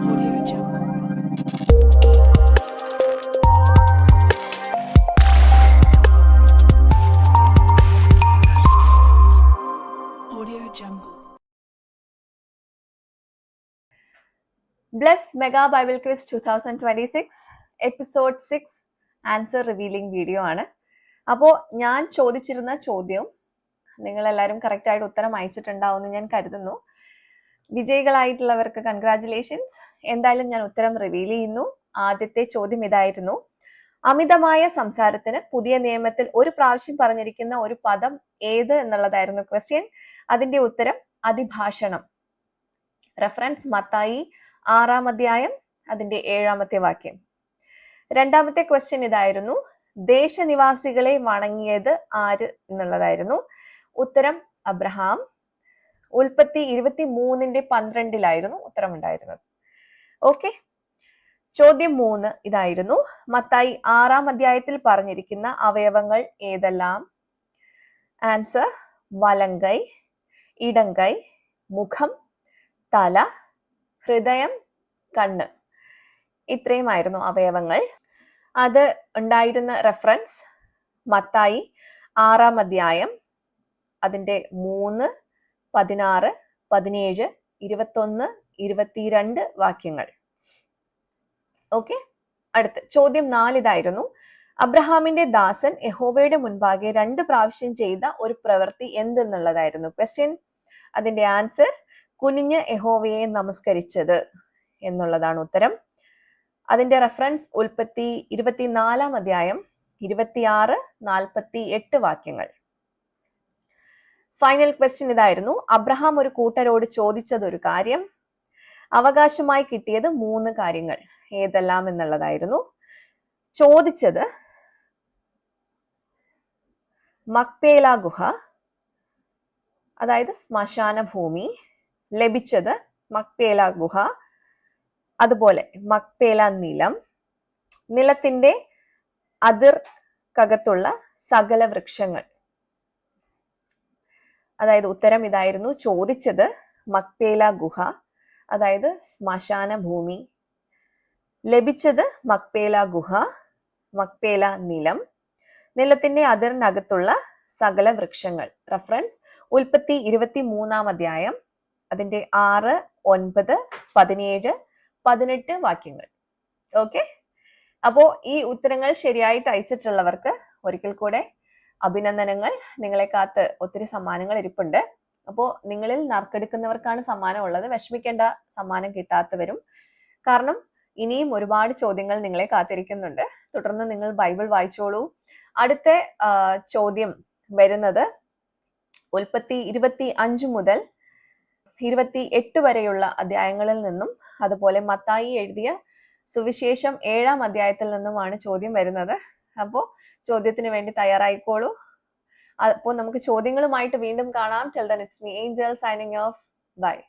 Audio Jungle. Audio Jungle. Bless Mega Bible Quiz 2026 episode 6 answer revealing video ആണ്. അപ്പോൾ ഞാൻ ചോദിച്ചിരുന്ന ചോദ്യം നിങ്ങളെല്ലാവരും കറക്റ്റായിട്ട് ഉത്തരം അയച്ചിട്ടുണ്ടാവുമെന്ന് ഞാൻ കരുതുന്നു. വിജയികളായിട്ടുള്ളവർക്ക് കൺഗ്രാറ്റുലേഷൻസ്. എന്തായാലും ഞാൻ ഉത്തരം റിവീൽ ചെയ്യുന്നു. ആദ്യത്തെ ചോദ്യം ഇതായിരുന്നു: അമിതമായ സംസാരത്തിന് പുതിയ നിയമത്തിൽ ഒരു പ്രാവശ്യം പറഞ്ഞിരിക്കുന്ന ഒരു പദം ഏത് എന്നുള്ളതായിരുന്നു ക്വസ്റ്റ്യൻ. അതിന്റെ ഉത്തരം അതിഭാഷണം. റെഫറൻസ് മത്തായി 6-ാം അധ്യായം അതിന്റെ 7-ാമത്തെ വാക്യം. രണ്ടാമത്തെ ക്വസ്റ്റ്യൻ ഇതായിരുന്നു: ദേശനിവാസികളെ വണങ്ങിയത് ആര് എന്നുള്ളതായിരുന്നു. ഉത്തരം അബ്രഹാം. ഉൽപ്പത്തി 23:12 ഉത്തരം ഉണ്ടായിരുന്നത്. ഓക്കെ, ചോദ്യം 3 ഇതായിരുന്നു: മത്തായി 6-ാം അധ്യായത്തിൽ പറഞ്ഞിരിക്കുന്ന അവയവങ്ങൾ ഏതെല്ലാം? ആൻസർ: വലങ്കൈ, ഇടങ്കൈ, മുഖം, തല, ഹൃദയം, കണ്ണ്. ഇത്രയുമായിരുന്നു അവയവങ്ങൾ. അത് ഉണ്ടായിരുന്ന റെഫറൻസ് മത്തായി 6-ാം അധ്യായം അതിന്റെ 3, 16, 17, 21, 22 വാക്യങ്ങൾ. ഓക്കെ, അടുത്ത് ചോദ്യം 4 ഇതായിരുന്നു: അബ്രഹാമിന്റെ ദാസൻ യഹോവയുടെ മുൻപാകെ 2 പ്രാവശ്യം ചെയ്ത ഒരു പ്രവൃത്തി എന്തെന്നുള്ളതായിരുന്നു ക്വസ്റ്റ്യൻ. അതിന്റെ ആൻസർ: കുനിഞ്ഞ് യഹോവയെ നമസ്കരിച്ചത് എന്നുള്ളതാണ് ഉത്തരം. അതിന്റെ റെഫറൻസ് ഉൽപ്പത്തി 24-ാം അധ്യായം 26, 48 വാക്യങ്ങൾ. ഫൈനൽ ക്വസ്റ്റ്യൻ ഇതായിരുന്നു: അബ്രഹാം ഒരു കൂട്ടരോട് ചോദിച്ചത് ഒരു കാര്യം, അവകാശമായി കിട്ടിയത് 3 കാര്യങ്ങൾ ഏതെല്ലാം എന്നുള്ളതായിരുന്നു. ചോദിച്ചത് മക്പേല ഗുഹ, അതായത് ശ്മശാന ഭൂമി. ലഭിച്ചത് മക്പേല ഗുഹ, അതുപോലെ മക്പേല നിലം, നിലത്തിന്റെ അതിർക്കകത്തുള്ള സകല വൃക്ഷങ്ങൾ. അതായത് ഉത്തരം ഇതായിരുന്നു: ചോദിച്ചത് മക്പേല ഗുഹ, അതായത് ശ്മശാന ഭൂമി. ലഭിച്ചത് മക്പേല ഗുഹ, മക്പേല നിലം, നിലത്തിന്റെ അതിറിനകത്തുള്ള സകല വൃക്ഷങ്ങൾ. റെഫറൻസ് ഉൽപ്പത്തി 23-ാം അധ്യായം അതിന്റെ 6, 9, 17, 18 വാക്യങ്ങൾ. ഓക്കെ, അപ്പോ ഈ ഉത്തരങ്ങൾ ശരിയായിട്ട് അയച്ചിട്ടുള്ളവർക്ക് ഒരിക്കൽ കൂടെ അഭിനന്ദനങ്ങൾ. നിങ്ങളെ കാത്ത് ഒത്തിരി സമ്മാനങ്ങൾ ഇരിപ്പുണ്ട്. അപ്പോൾ നിങ്ങളിൽ നറുക്കെടുക്കുന്നവർക്കാണ് സമ്മാനം ഉള്ളത്. വിഷമിക്കേണ്ട, സമ്മാനം കിട്ടാത്തവരും. കാരണം ഇനിയും ഒരുപാട് ചോദ്യങ്ങൾ നിങ്ങളെ കാത്തിരിക്കുന്നുണ്ട്. തുടർന്ന് നിങ്ങൾ ബൈബിൾ വായിച്ചോളൂ. അടുത്ത ചോദ്യം വരുന്നത് ഉൽപ്പത്തി 25 മുതൽ 28 വരെയുള്ള അധ്യായങ്ങളിൽ നിന്നും, അതുപോലെ മത്തായി എഴുതിയ സുവിശേഷം 7-ാം അധ്യായത്തിൽ നിന്നുമാണ് ചോദ്യം വരുന്നത്. അപ്പോൾ ചോദ്യത്തിന് വേണ്ടി തയ്യാറായിക്കോളൂ. അപ്പോൾ നമുക്ക് ചോദ്യങ്ങളുമായിട്ട് വീണ്ടും കാണാം. Till then, it's me, Angel, signing off. Bye.